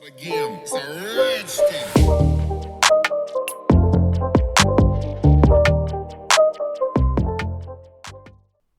Again, it's a rich thing.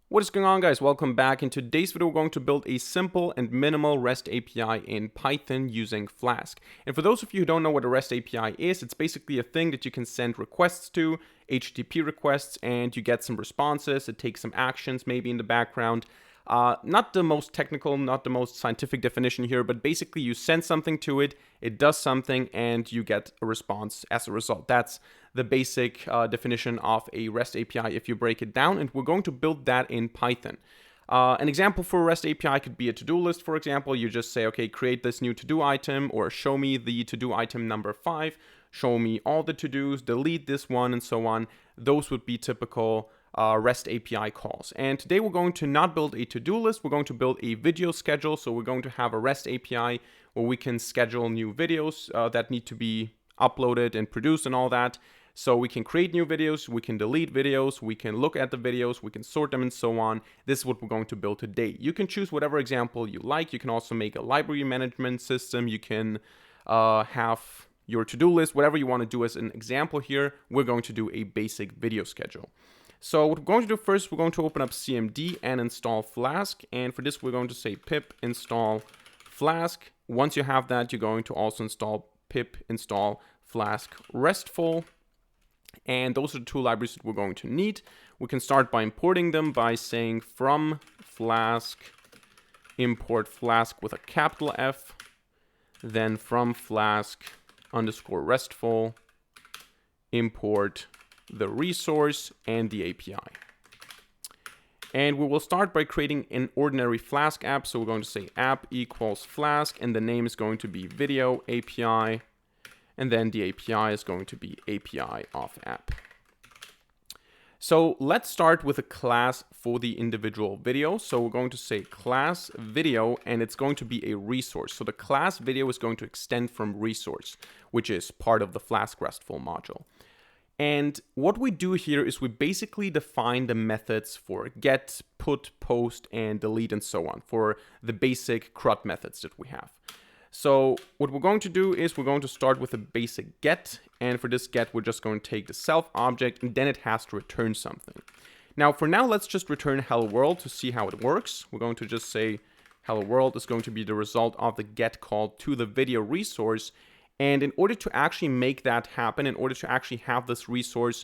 What is going on, guys? Welcome back. In today's video, we're going to build a simple and minimal REST API in Python using Flask. And for those of you who don't know what a REST API is, it's basically a thing that you can send requests to, HTTP requests, and you get some responses. It takes some actions maybe in the background. Not the most technical, not the most scientific definition here, but basically you send something to it, it does something, and you get a response as a result. That's the basic definition of a REST API if you break it down, and we're going to build that in Python. An example for a REST API could be a to-do list, for example. You just say, okay, create this new to-do item, or show me the to-do item number 5, show me all the to-dos, delete this one, and so on. Those would be typical REST API calls. And today we're going to not build a to-do list, we're going to build a video schedule. So we're going to have a REST API where we can schedule new videos that need to be uploaded and produced and all that. So we can create new videos, we can delete videos, we can look at the videos, we can sort them and so on. This is what we're going to build today. You can choose whatever example you like. You can also make a library management system. You can have your to-do list, whatever you want to do as an example here. We're going to do a basic video schedule. So what we're going to do first, we're going to open up CMD and install Flask. And for this, we're going to say pip install Flask. Once you have that, you're going to also install pip install flask-restful. And those are the two libraries that we're going to need. We can start by importing them by saying from Flask, import Flask with a capital F. Then from Flask_restful, import the resource and the API. And we will start by creating an ordinary Flask app. So we're going to say app equals Flask, and the name is going to be video API. And then the API is going to be API of app. So let's start with a class for the individual video. So we're going to say class video, and it's going to be a resource. So the class video is going to extend from resource, which is part of the Flask RESTful module. And what we do here is we basically define the methods for get, put, post, and delete, and so on for the basic CRUD methods that we have. So what we're going to do is we're going to start with a basic get. And for this get, we're just going to take the self object, and then it has to return something. Now, for now, let's just return hello world to see how it works. We're going to just say hello world is going to be the result of the get call to the video resource. And in order to actually make that happen, in order to actually have this resource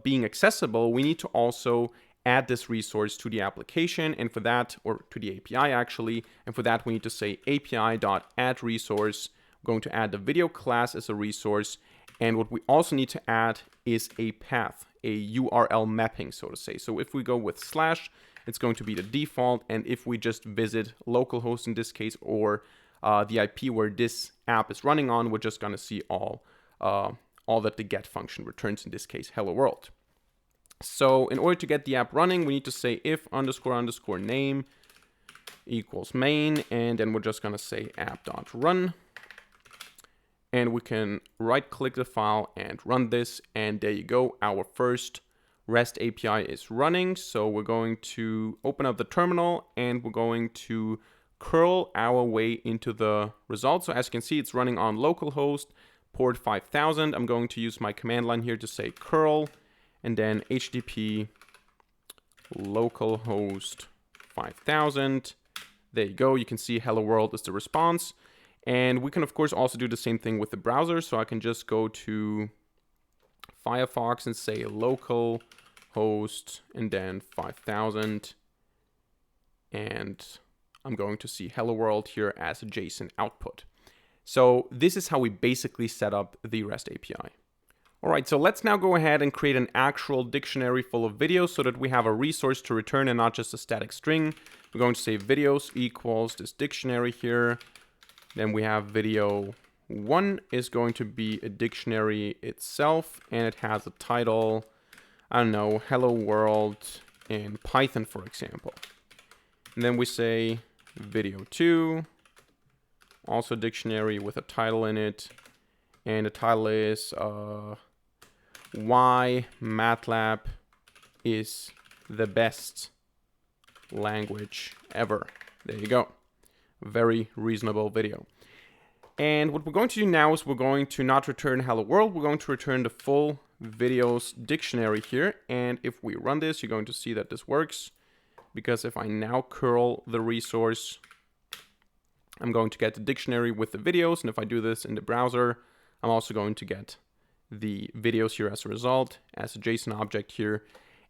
being accessible, we need to also add this resource to the application. And for that, or to the API actually, and for that we need to say api.addResource. We're going to add the video class as a resource. And what we also need to add is a path, a URL mapping, so to say. So if we go with /, it's going to be the default. And if we just visit localhost in this case, or the IP where this app is running on, we're just going to see all that the get function returns, in this case, hello world. So in order to get the app running, we need to say if __ name equals main, and then we're just going to say app.run. And we can right click the file and run this, and there you go. Our first REST API is running. So we're going to open up the terminal, and we're going to curl our way into the results. So as you can see, it's running on localhost port 5000. I'm going to use my command line here to say curl and then HTTP localhost 5000. There you go. You can see hello world is the response. And we can, of course, also do the same thing with the browser. So I can just go to Firefox and say localhost and then 5000. And I'm going to see hello world here as a JSON output. So this is how we basically set up the REST API. All right, so let's now go ahead and create an actual dictionary full of videos so that we have a resource to return and not just a static string. We're going to say videos equals this dictionary here. Then we have video 1 is going to be a dictionary itself, and it has a title, I don't know, hello world in Python, for example. And then we say video 2, also dictionary with a title in it, and the title is why MATLAB is the best language ever. There you go. Very reasonable video. And what we're going to do now is we're going to not return hello world. We're going to return the full videos dictionary here. And if we run this, you're going to see that this works. Because if I now curl the resource, I'm going to get the dictionary with the videos. And if I do this in the browser, I'm also going to get the videos here as a result, as a JSON object here.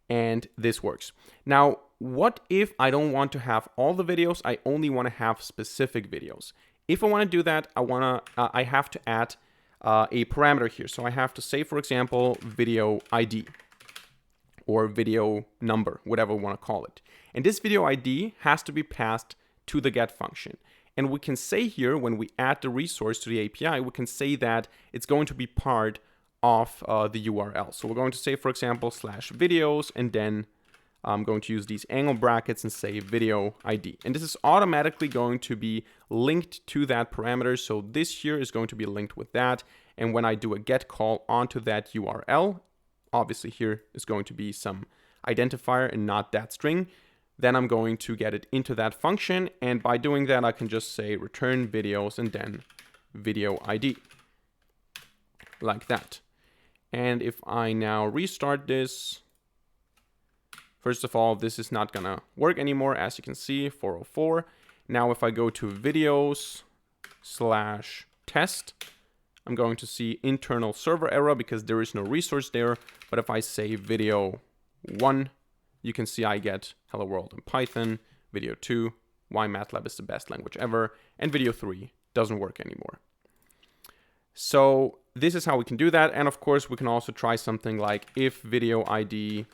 And this works. Now, what if I don't want to have all the videos? I only want to have specific videos. If I want to do that, I have to add a parameter here. So I have to say, for example, video ID or video number, whatever we want to call it. And this video ID has to be passed to the get function. And we can say here, when we add the resource to the API, we can say that it's going to be part of the URL. So we're going to say, for example, /videos, and then I'm going to use these angle brackets and say video ID. And this is automatically going to be linked to that parameter. So this here is going to be linked with that. And when I do a get call onto that URL, obviously here is going to be some identifier and not that string. Then I'm going to get it into that function. And by doing that, I can just say return videos and then video ID like that. And if I now restart this, first of all, this is not gonna work anymore. As you can see, 404. Now, if I go to videos/test, I'm going to see internal server error because there is no resource there. But if I say video 1, you can see I get hello world in Python, video 2, why MATLAB is the best language ever, and video 3 doesn't work anymore. So this is how we can do that. And of course, we can also try something like if video ID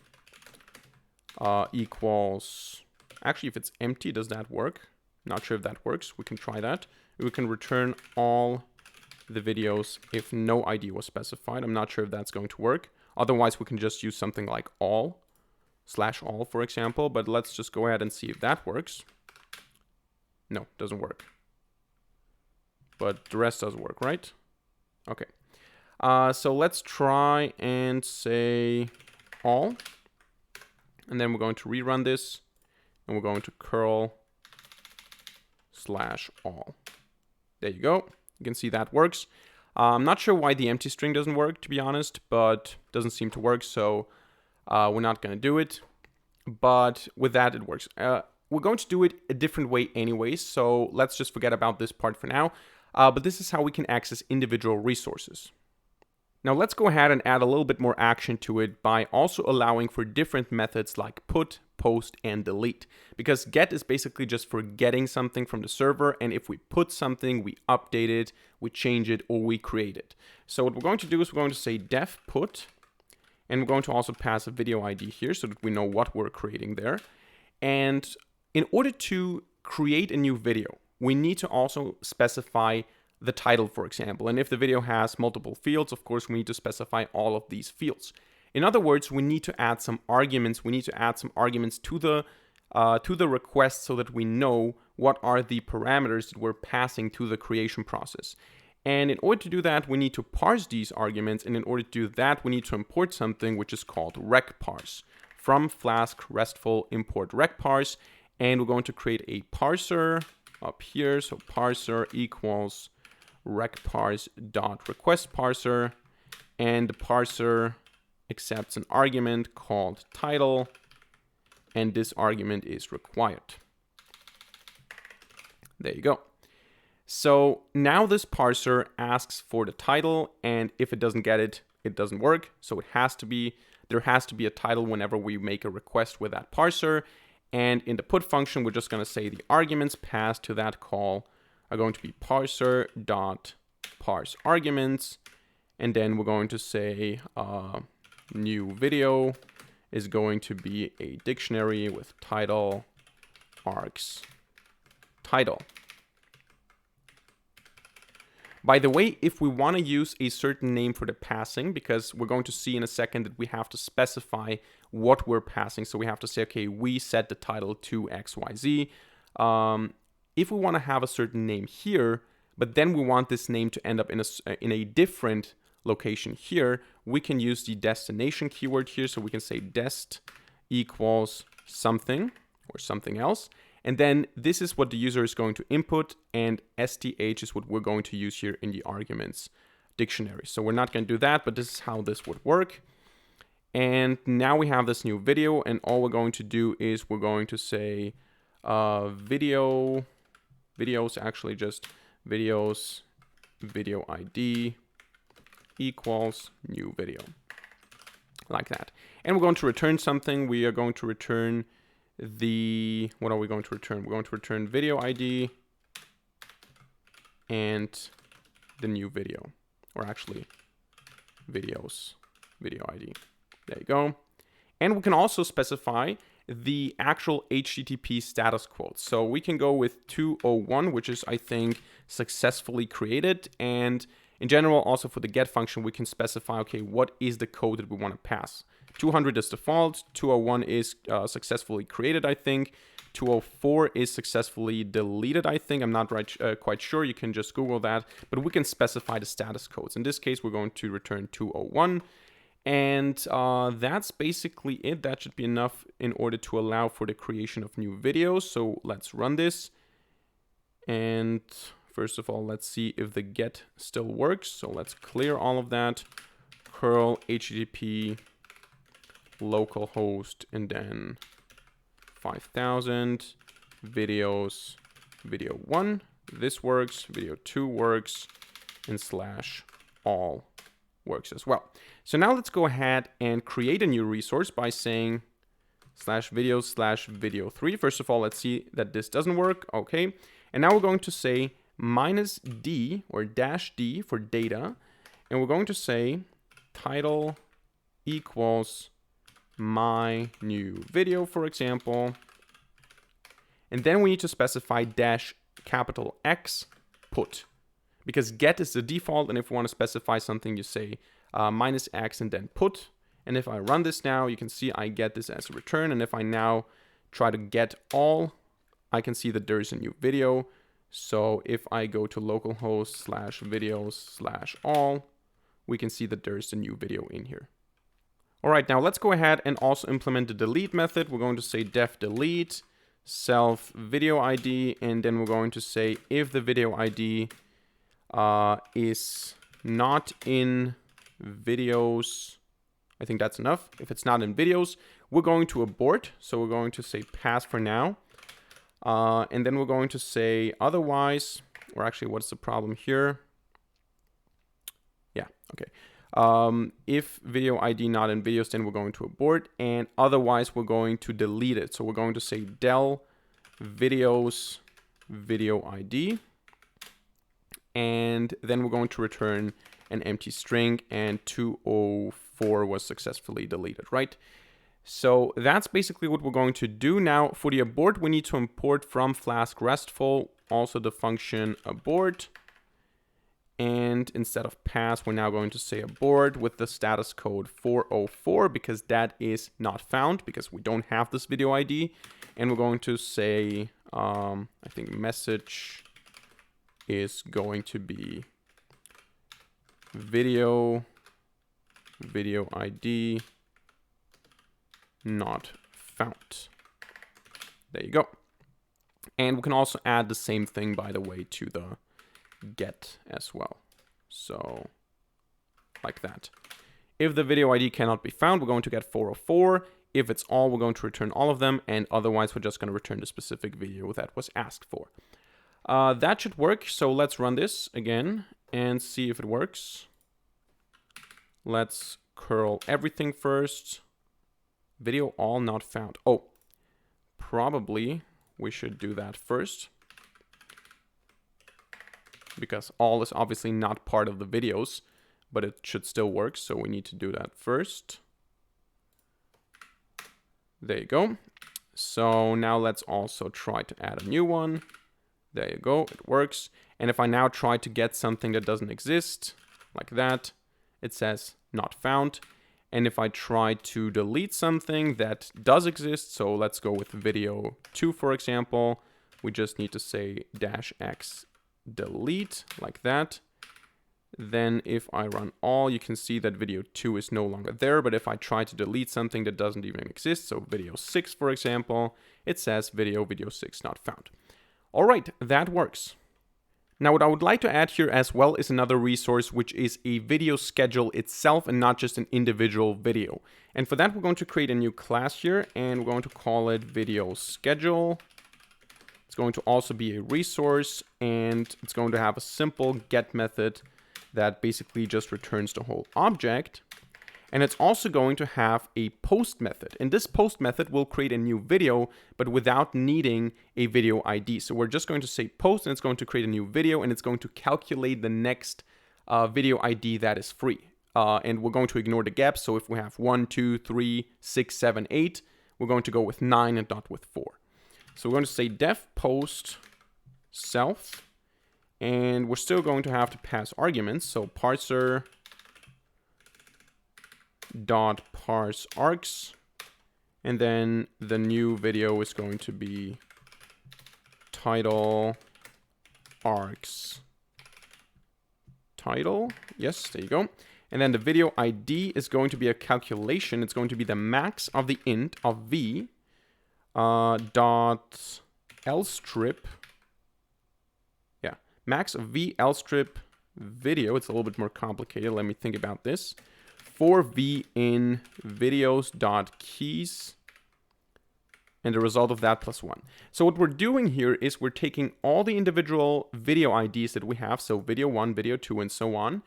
equals, actually, if it's empty, does that work? Not sure if that works. We can try that. We can return all the videos if no ID was specified. I'm not sure if that's going to work. Otherwise, we can just use something like all, /all, for example. But let's just go ahead and see if that works. No, doesn't work. But the rest does work, right? Okay. So let's try and say all. And then we're going to rerun this. And we're going to curl /all. There you go. You can see that works. I'm not sure why the empty string doesn't work, to be honest, but it doesn't seem to work. So we're not going to do it. But with that, it works. We're going to do it a different way anyway. So let's just forget about this part for now. But this is how we can access individual resources. Now let's go ahead and add a little bit more action to it by also allowing for different methods like put, post, and delete. Because get is basically just for getting something from the server, and if we put something, we update it, we change it, or we create it. So what we're going to do is we're going to say def put, and we're going to also pass a video ID here so that we know what we're creating there. And in order to create a new video, we need to also specify the title, for example. And if the video has multiple fields, of course, we need to specify all of these fields. In other words, we need to add some arguments. We need to add some arguments to the request so that we know what are the parameters that we're passing to the creation process. And in order to do that, we need to parse these arguments. And in order to do that, we need to import something which is called recparse. From Flask RESTful import recparse. And we're going to create a parser up here. So parser equals recparse.requestParser, and the parser accepts an argument called title, and this argument is required. There you go. So now this parser asks for the title, and if it doesn't get it, it doesn't work. So there has to be a title whenever we make a request with that parser. And in the put function, we're just going to say the arguments passed to that call are going to be parser.parse arguments. And then we're going to say new video is going to be a dictionary with title args title. By the way, if we want to use a certain name for the passing, because we're going to see in a second that we have to specify what we're passing. So we have to say, okay, we set the title to XYZ. If we want to have a certain name here, but then we want this name to end up in a different location here, we can use the destination keyword here. So we can say dest equals something or something else. And then this is what the user is going to input, and STH is what we're going to use here in the arguments dictionary. So we're not going to do that, but this is how this would work. And now we have this new video, and all we're going to do is we're going to say videos, actually just videos, video ID equals new video, like that. And we're going to return something. We are going to return what are we going to return? We're going to return video ID and the new video, or actually videos, video ID. There you go. And we can also specify the actual HTTP status quote. So we can go with 201, which is, I think, successfully created. And in general, also for the get function, we can specify, okay, what is the code that we want to pass? 200 is default, 201 is successfully created, I think. 204 is successfully deleted, I think. I'm not quite sure. You can just Google that. But we can specify the status codes. In this case, we're going to return 201. And that's basically it. That should be enough in order to allow for the creation of new videos. So let's run this. And first of all, let's see if the get still works. So let's clear all of that. Curl HTTP localhost and then 5000 videos, video 1. This works. Video 2 works, and /all works as well. So now let's go ahead and create a new resource by saying /videos/video3. First of all, let's see that this doesn't work. Okay. And now we're going to say -d or -d for data. And we're going to say title equals my new video, for example. And then we need to specify -X put, because get is the default. And if we want to specify something, you say -X and then put. And if I run this now, you can see I get this as a return. And if I now try to get all, I can see that there's a new video. So if I go to localhost /videos/all, we can see that there's a new video in here. All right, now let's go ahead and also implement the delete method. We're going to say def delete self video ID, and then we're going to say if the video ID is not in videos, I think that's enough. If it's not in videos, we're going to abort. So we're going to say pass for now. And then we're going to say otherwise, or actually what's the problem here? Yeah, okay. If video ID not in videos, then we're going to abort, and otherwise we're going to delete it. So we're going to say del videos video ID, and then we're going to return an empty string, and 204 was successfully deleted, right? So that's basically what we're going to do. Now for the abort, we need to import from Flask RESTful also the function abort. And instead of pass, we're now going to say abort with the status code 404, because that is not found, because we don't have this video ID. And we're going to say, I think message is going to be video ID not found. There you go. And we can also add the same thing, by the way, to the get as well. So like that. If the video ID cannot be found, we're going to get 404. If it's all, we're going to return all of them. And otherwise, we're just going to return the specific video that was asked for. That should work. So let's run this again and see if it works. Let's curl everything first. Video all not found. Oh, probably we should do that first, because all is obviously not part of the videos, but it should still work. So we need to do that first. There you go. So now let's also try to add a new one. There you go, it works. And if I now try to get something that doesn't exist, like that, it says not found. And if I try to delete something that does exist, so let's go with video 2, for example, we just need to say -X delete, like that. Then if I run all, you can see that video 2 is no longer there. But if I try to delete something that doesn't even exist, so video 6, for example, it says video 6 not found. All right, that works. Now, what I would like to add here as well is another resource, which is a video schedule itself and not just an individual video. And for that, we're going to create a new class here, and we're going to call it video schedule. It's going to also be a resource, and it's going to have a simple get method that basically just returns the whole object. And it's also going to have a post method. And this post method will create a new video, but without needing a video ID. So we're just going to say post, and it's going to create a new video, and it's going to calculate the next video ID that is free. And we're going to ignore the gaps. So if we have 1, 2, 3, 6, 7, 8, we're going to go with 9 and not with 4. So we're going to say def post self. And we're still going to have to pass arguments. So parser dot parse args, and then the new video is going to be title args title. Yes, there you go. And then the video ID is going to be a calculation. It's going to be the max of the int of v dot lstrip. Yeah, max of v lstrip video. It's a little bit more complicated. Let me think about this. For v in videos.keys, and the result of that plus 1. So what we're doing here is we're taking all the individual video IDs that we have, so video 1, video 2, and so on.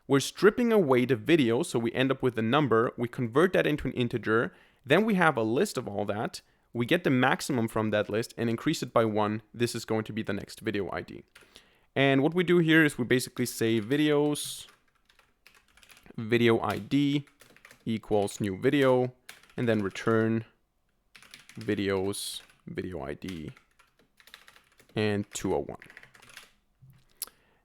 We're stripping away the video, so we end up with the number. We convert that into an integer. Then we have a list of all that. We get the maximum from that list and increase it by 1. This is going to be the next video ID. And what we do here is we basically say videos video ID equals new video, and then return videos video ID and 201.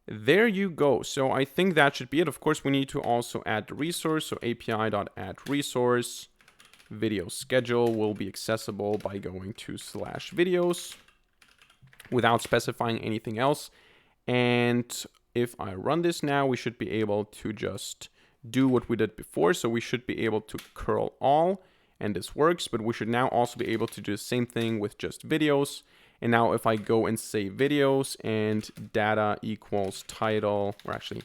There you go. So I think that should be it. Of course, we need to also add the resource. So api.add-resource video schedule will be accessible by going to /videos without specifying anything else. And if I run this now, we should be able to just do what we did before. So we should be able to curl all, and this works, but we should now also be able to do the same thing with just videos. And now if I go and say videos and data equals title, or actually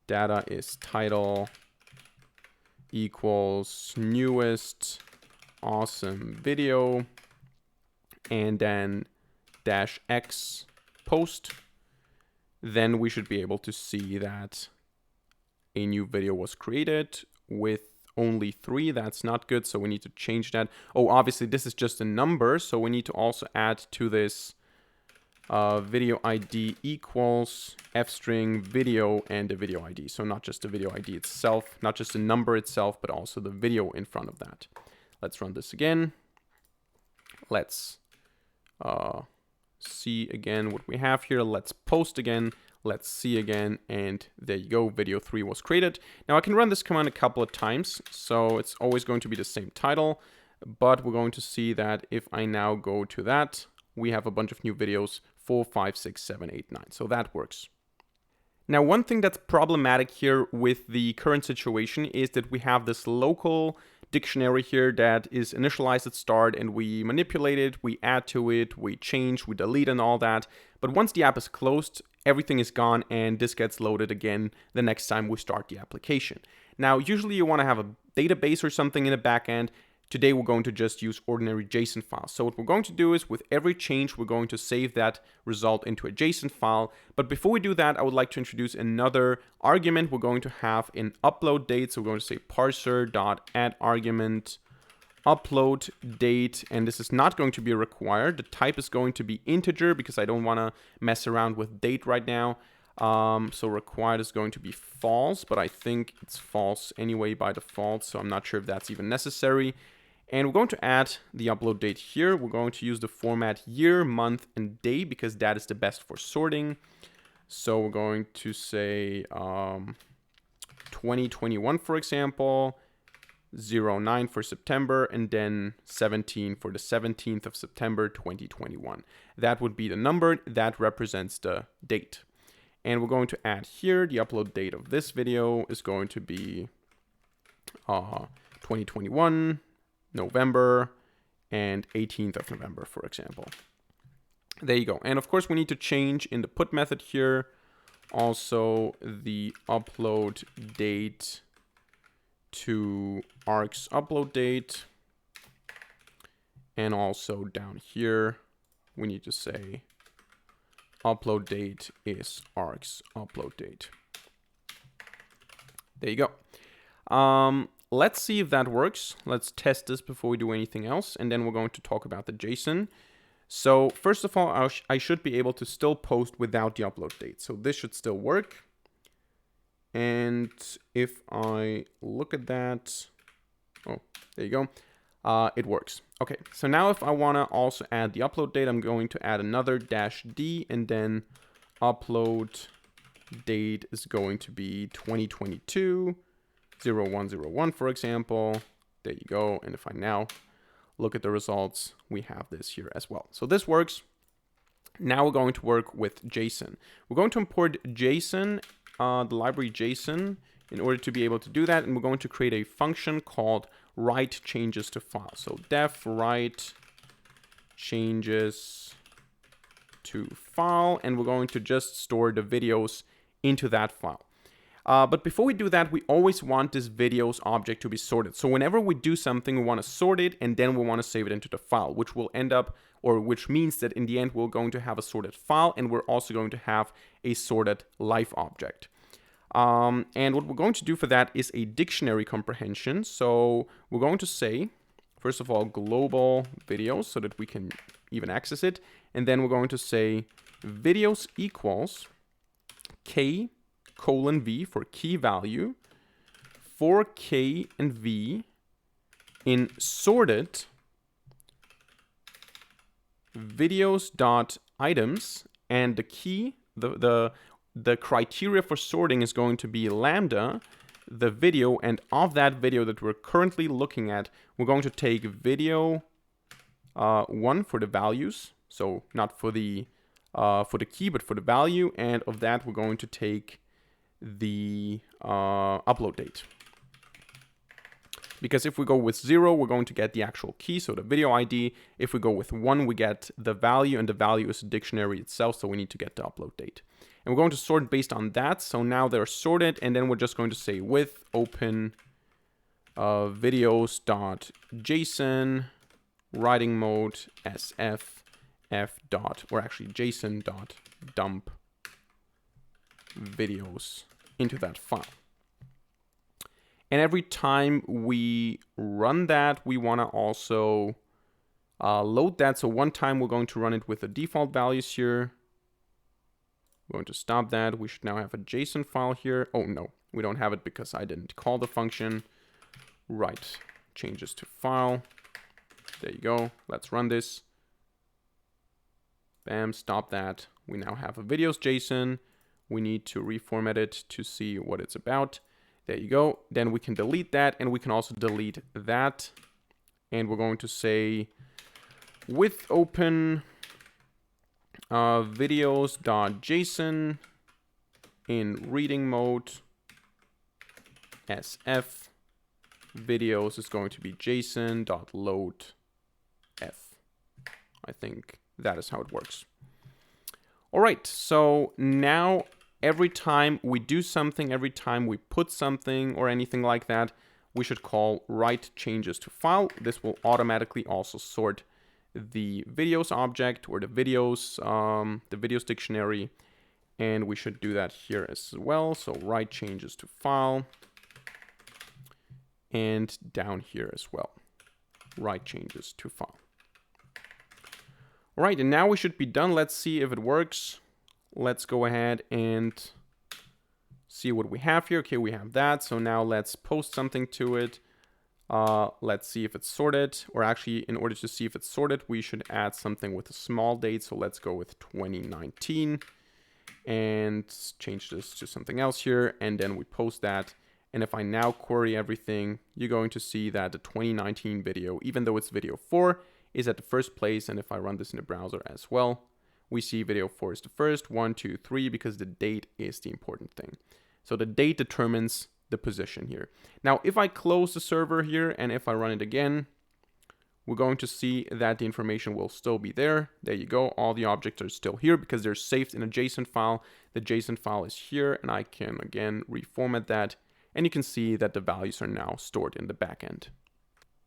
data is title equals newest awesome video, and then -x post, then we should be able to see that a new video was created with only 3. That's not good, so we need to change that. Oh, obviously this is just a number, so we need to also add to this video ID equals f-string video and the video ID. So not just the video ID itself, not just the number itself, but also the video in front of that. Let's run this again. Let's see again what we have here. Let's post again. Let's see again, and there you go, video 3 was created. Now I can run this command a couple of times, so it's always going to be the same title, but we're going to see that if I now go to that, we have a bunch of new videos, 4, 5, 6, 7, 8, 9, so that works. Now one thing that's problematic here with the current situation is that we have this local dictionary here that is initialized at start, and we manipulate it, we add to it, we change, we delete and all that. But once the app is closed, everything is gone and this gets loaded again the next time we start the application. Now, usually you want to have a database or something in the backend. Today, we're going to just use ordinary JSON files. So what we're going to do is with every change, we're going to save that result into a JSON file. But before we do that, I would like to introduce another argument. We're going to have an upload date. So we're going to say parser.add-argument upload date, and this is not going to be required. The type is going to be integer because I don't want to mess around with date right now. So required is going to be false, but I think it's false anyway by default, so I'm not sure if that's even necessary. And we're going to add the upload date here. We're going to use the format year, month, and day because that is the best for sorting. So we're going to say 2021, for example, 09 for September, and then 17 for the 17th of September 2021. That would be the number that represents the date. And we're going to add here the upload date of this video is going to be 2021, November, and 18th of November, for example. There you go. And of course, we need to change in the put method here also the upload date to args upload date. And also down here, we need to say upload date is args upload date. There you go. Let's see if that works. Let's test this before we do anything else. And then we're going to talk about the JSON. So first of all, I should be able to still post without the upload date. So this should still work. And if I look at that, oh, there you go. It works. Okay, so now if I want to also add the upload date, I'm going to add another -d, and then upload date is going to be 2022 0101, for example. There you go. And if I now look at the results, we have this here as well. So this works. Now we're going to work with JSON. We're going to import JSON, the library JSON, in order to be able to do that. And we're going to create a function called write changes to file. So def write changes to file. And we're going to just store the videos into that file. But before we do that, we always want this videos object to be sorted. So whenever we do something, we want to sort it, and then we want to save it into the file, which will end up, or which means that in the end, we're going to have a sorted file, and we're also going to have a sorted life object. And what we're going to do for that is a dictionary comprehension. So we're going to say, first of all, global videos so that we can even access it. And then we're going to say videos equals k:\v for key value for k and v in sorted videos.items, and the key, the criteria for sorting is going to be lambda, the video, and of that video that we're currently looking at, we're going to take video 1 for the values, so not for the key, but for the value, and of that we're going to take the upload date. Because if we go with 0, we're going to get the actual key, so the video ID. If we go with 1, we get the value, and the value is the dictionary itself, so we need to get the upload date. And we're going to sort based on that. So now they're sorted, and then we're just going to say with open videos.json writing mode sf f dot, or actually json dot dump videos into that file. And every time we run that, we want to also load that. So one time we're going to run it with the default values here. We're going to stop that. We should now have a JSON file here. Oh, no, we don't have it because I didn't call the function. Write changes to file. There you go. Let's run this. Bam, stop that. We now have a videos JSON. We need to reformat it to see what it's about. There you go. Then we can delete that, and we can also delete that. And we're going to say with open videos.json in reading mode sf videos is going to be json.load f. I think that is how it works. All right, so now every time we do something, every time we put something or anything like that, we should call write changes to file. This will automatically also sort the videos object or the videos dictionary. And we should do that here as well. So write changes to file. And down here as well, write changes to file. All right, and now we should be done. Let's see if it works. Let's go ahead and see what we have here. Okay, we have that. So now let's post something to it. Let's see if it's sorted. Or actually, in order to see if it's sorted, we should add something with a small date. So let's go with 2019 and change this to something else here. And then we post that. And if I now query everything, you're going to see that the 2019 video, even though it's video 4, is at the first place. And if I run this in the browser as well, we see video 4 is the first, 1, 2, 3, because the date is the important thing. So the date determines the position here. Now, if I close the server here and if I run it again, we're going to see that the information will still be there. There you go. All the objects are still here because they're saved in a JSON file. The JSON file is here, and I can again reformat that. And you can see that the values are now stored in the backend.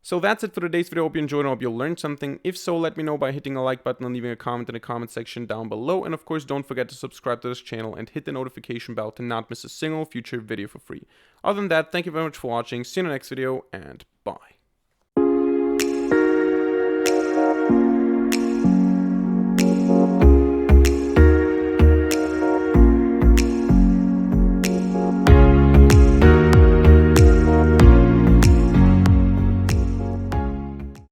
So that's it for today's video. Hope you enjoyed and hope you learned something. If so, let me know by hitting a like button and leaving a comment in the comment section down below. And of course, don't forget to subscribe to this channel and hit the notification bell to not miss a single future video for free. Other than that, thank you very much for watching. See you in the next video, and bye.